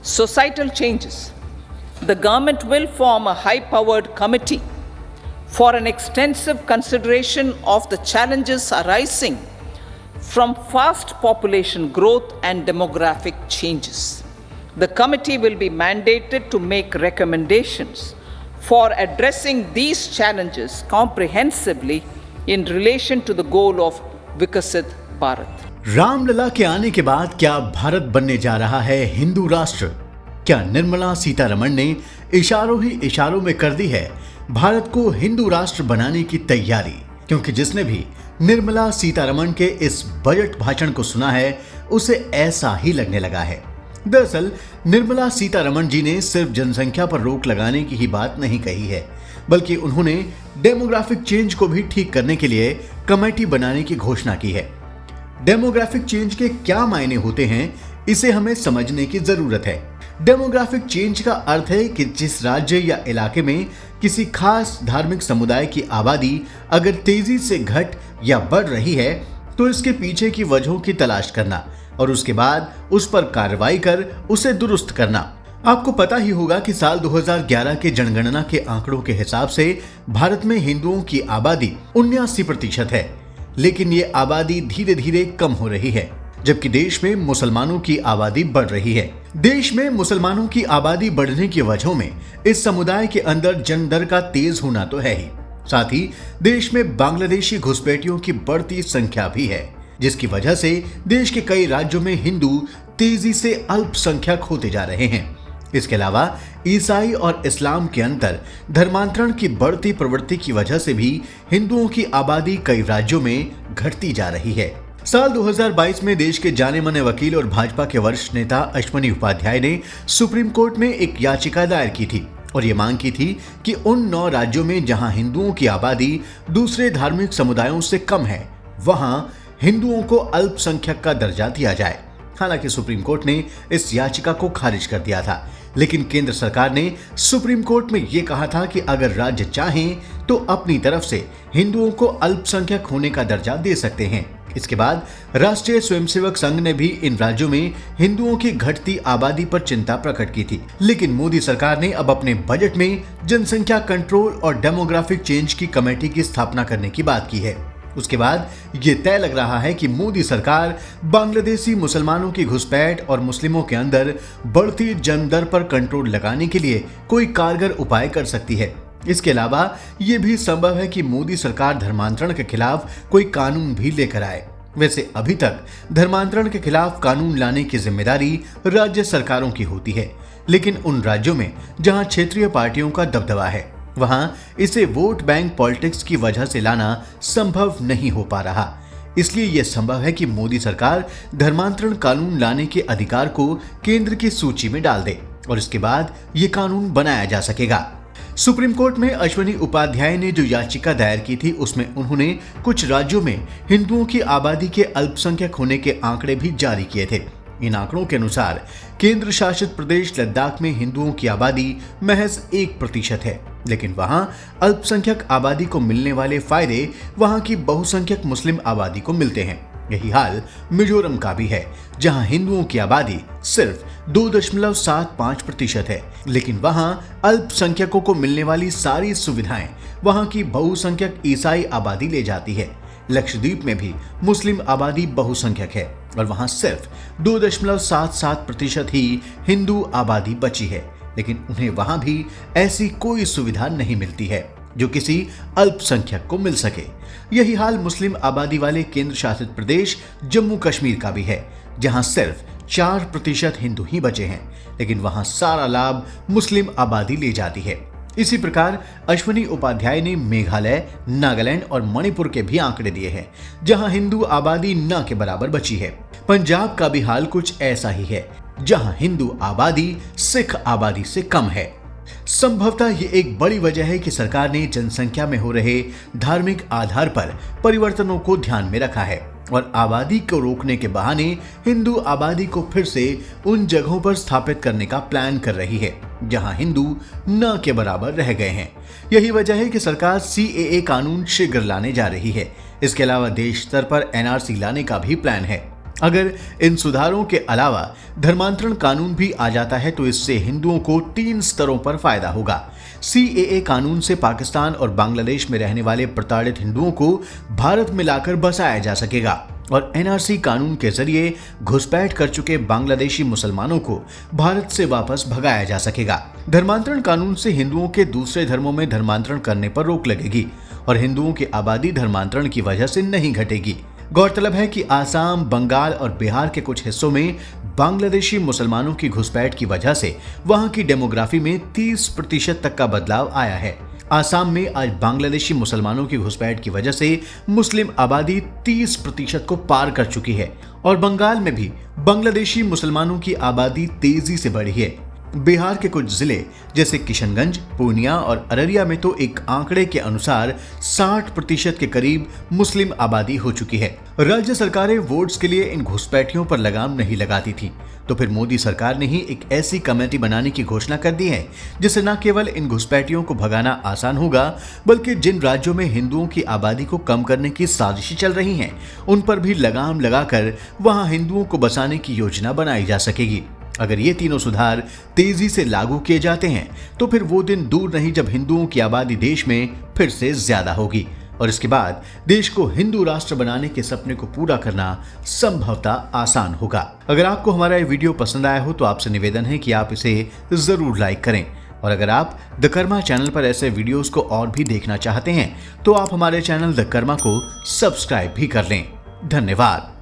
Societal changes. The government will form a high-powered committee for an extensive consideration of the challenges arising from fast population growth and demographic changes. The committee will be mandated to make recommendations for addressing these challenges comprehensively in relation to the goal of Vikasit Bharat. Ramlala के आने के बाद क्या भारत बनने जा रहा है हिंदू राष्ट्र? क्या निर्मला सीतारमण ने इशारों ही इशारों में कर दी है भारत को हिंदू राष्ट्र बनाने की तैयारी? क्योंकि जिसने भी निर्मला सीतारमण के इस बजट भाषण को सुना है उसे ऐसा ही लगने लगा है। दरअसल निर्मला सीतारमण जी ने सिर्फ जनसंख्या पर रोक लगाने की ही बात नहीं कही है, बल्कि उन्होंने डेमोग्राफिक चेंज को भी ठीक करने के लिए कमेटी बनाने की घोषणा की है। डेमोग्राफिक चेंज के क्या मायने होते हैं, इसे हमें समझने की जरूरत है। डेमोग्राफिक चेंज का अर्थ है कि जिस राज्य या इलाके में किसी खास धार्मिक समुदाय की आबादी अगर तेजी से घट या बढ़ रही है तो इसके पीछे की वजहों की तलाश करना और उसके बाद उस पर कार्रवाई कर उसे दुरुस्त करना। आपको पता ही होगा कि साल 2011 के जनगणना के आंकड़ों के हिसाब से भारत में हिंदुओं की आबादी 79% है, लेकिन ये आबादी धीरे धीरे कम हो रही है, जबकि देश में मुसलमानों की आबादी बढ़ रही है। देश में मुसलमानों की आबादी बढ़ने की वजहों में इस समुदाय के अंदर जन्म दर का तेज होना तो है ही, साथ ही देश में बांग्लादेशी घुसपैठियों की बढ़ती संख्या भी है, जिसकी वजह से देश के कई राज्यों में हिंदू तेजी से अल्पसंख्यक होते जा रहे हैं। इसके अलावा ईसाई और इस्लाम के अंदर धर्मांतरण की बढ़ती प्रवृत्ति की वजह से भी हिंदुओं की आबादी कई राज्यों में घटती जा रही है। साल 2022 में देश के जाने माने वकील और भाजपा के वरिष्ठ नेता अश्वनी उपाध्याय ने सुप्रीम कोर्ट में एक याचिका दायर की थी और ये मांग की थी कि उन 9 राज्यों में जहां हिंदुओं की आबादी दूसरे धार्मिक समुदायों से कम है, वहां हिंदुओं को अल्पसंख्यक का दर्जा दिया जाए। हालांकि सुप्रीम कोर्ट ने इस याचिका को खारिज कर दिया था, लेकिन केंद्र सरकार ने सुप्रीम कोर्ट में यह कहा था कि अगर राज्य चाहें तो अपनी तरफ से हिंदुओं को अल्पसंख्यक होने का दर्जा दे सकते हैं। इसके बाद राष्ट्रीय स्वयंसेवक संघ ने भी इन राज्यों में हिंदुओं की घटती आबादी पर चिंता प्रकट की थी, लेकिन मोदी सरकार ने अब अपने बजट में जनसंख्या कंट्रोल और डेमोग्राफिक चेंज की कमेटी की स्थापना करने की बात की है। उसके बाद ये तय लग रहा है कि मोदी सरकार बांग्लादेशी मुसलमानों की घुसपैठ और मुस्लिमों के अंदर बढ़ती जन्म दर पर कंट्रोल लगाने के लिए कोई कारगर उपाय कर सकती है। इसके अलावा ये भी संभव है कि मोदी सरकार धर्मांतरण के खिलाफ कोई कानून भी लेकर आए। वैसे अभी तक धर्मांतरण के खिलाफ कानून लाने की जिम्मेदारी राज्य सरकारों की होती है, लेकिन उन राज्यों में जहां क्षेत्रीय पार्टियों का दबदबा है वहां इसे वोट बैंक पॉलिटिक्स की वजह से लाना संभव नहीं हो पा रहा। इसलिए यह संभव है कि मोदी सरकार धर्मांतरण कानून लाने के अधिकार को केंद्र की सूची में डाल दे और इसके बाद ये कानून बनाया जा सकेगा। सुप्रीम कोर्ट में अश्वनी उपाध्याय ने जो याचिका दायर की थी उसमें उन्होंने कुछ राज्यों में हिंदुओं की आबादी के अल्पसंख्यक होने के आंकड़े भी जारी किए थे। इन आंकड़ों के अनुसार केंद्र शासित प्रदेश लद्दाख में हिंदुओं की आबादी महज 1% है, लेकिन वहां अल्पसंख्यक आबादी को मिलने वाले फायदे वहां की बहुसंख्यक मुस्लिम आबादी को मिलते हैं। यही हाल मिजोरम का भी है, जहां हिंदुओं की आबादी सिर्फ 2.75% है, लेकिन वहां अल्पसंख्यकों को मिलने वाली सारी सुविधाएं वहां की बहुसंख्यक ईसाई आबादी ले जाती है। लक्षद्वीप में भी मुस्लिम आबादी बहुसंख्यक है और वहां सिर्फ 2.77% ही हिंदू आबादी बची है, लेकिन उन्हें वहां भी ऐसी कोई सुविधा नहीं मिलती है जो किसी अल्पसंख्यक को मिल सके। यही हाल मुस्लिम आबादी वाले केंद्र शासित प्रदेश जम्मू कश्मीर का भी है, जहां सिर्फ 4% हिंदू ही बचे हैं, लेकिन वहां सारा लाभ मुस्लिम आबादी ले जाती है। इसी प्रकार अश्वनी उपाध्याय ने मेघालय, नागालैंड और मणिपुर के भी आंकड़े दिए हैं, जहां हिंदू आबादी न के बराबर बची है। पंजाब का भी हाल कुछ ऐसा ही है, जहां हिंदू आबादी सिख आबादी से कम है। संभवतः ये एक बड़ी वजह है कि सरकार ने जनसंख्या में हो रहे धार्मिक आधार पर परिवर्तनों को ध्यान में रखा है और आबादी को रोकने के बहाने हिंदू आबादी को फिर से उन जगहों पर स्थापित करने का प्लान कर रही है जहां हिंदू न के बराबर रह गए हैं। यही वजह है कि सरकार CAA कानून शीघ्र लाने जा रही है। इसके अलावा देश स्तर पर NRC लाने का भी प्लान है। अगर इन सुधारों के अलावा धर्मांतरण कानून भी आ जाता है तो इससे हिंदुओं को 3 स्तरों पर फायदा होगा। CAA कानून से पाकिस्तान और बांग्लादेश में रहने वाले प्रताड़ित हिंदुओं को भारत में लाकर बसाया जा सकेगा और NRC कानून के जरिए घुसपैठ कर चुके बांग्लादेशी मुसलमानों को भारत से वापस भगाया जा सकेगा। धर्मांतरण कानून से हिंदुओं के दूसरे धर्मों में धर्मांतरण करने पर रोक लगेगी और हिंदुओं की आबादी धर्मांतरण की वजह से नहीं घटेगी। गौरतलब है कि आसाम, बंगाल और बिहार के कुछ हिस्सों में बांग्लादेशी मुसलमानों की घुसपैठ की वजह से वहां की डेमोग्राफी में 30% तक का बदलाव आया है। आसाम में आज बांग्लादेशी मुसलमानों की घुसपैठ की वजह से मुस्लिम आबादी 30% को पार कर चुकी है और बंगाल में भी बांग्लादेशी मुसलमानों की आबादी तेजी से बढ़ी है। बिहार के कुछ जिले जैसे किशनगंज, पूर्णिया और अररिया में तो एक आंकड़े के अनुसार 60% के करीब मुस्लिम आबादी हो चुकी है। राज्य सरकारें वोट्स के लिए इन घुसपैठियों पर लगाम नहीं लगाती थी, तो फिर मोदी सरकार ने ही एक ऐसी कमेटी बनाने की घोषणा कर दी है जिससे न केवल इन घुसपैठियों को भगाना आसान होगा, बल्कि जिन राज्यों में हिंदुओं की आबादी को कम करने की साजिशें चल रही हैं, उन पर भी लगाम लगाकर वहां हिंदुओं को बसाने की योजना बनाई जा सकेगी। अगर ये तीनों सुधार तेजी से लागू किए जाते हैं तो फिर वो दिन दूर नहीं जब हिंदुओं की आबादी देश में फिर से ज्यादा होगी और इसके बाद देश को हिंदू राष्ट्र बनाने के सपने को पूरा करना संभवतः आसान होगा। अगर आपको हमारा ये वीडियो पसंद आया हो तो आपसे निवेदन है कि आप इसे जरूर लाइक करें और अगर आप द कर्मा चैनल पर ऐसे वीडियोस को और भी देखना चाहते हैं तो आप हमारे चैनल द कर्मा को सब्सक्राइब भी कर लें। धन्यवाद।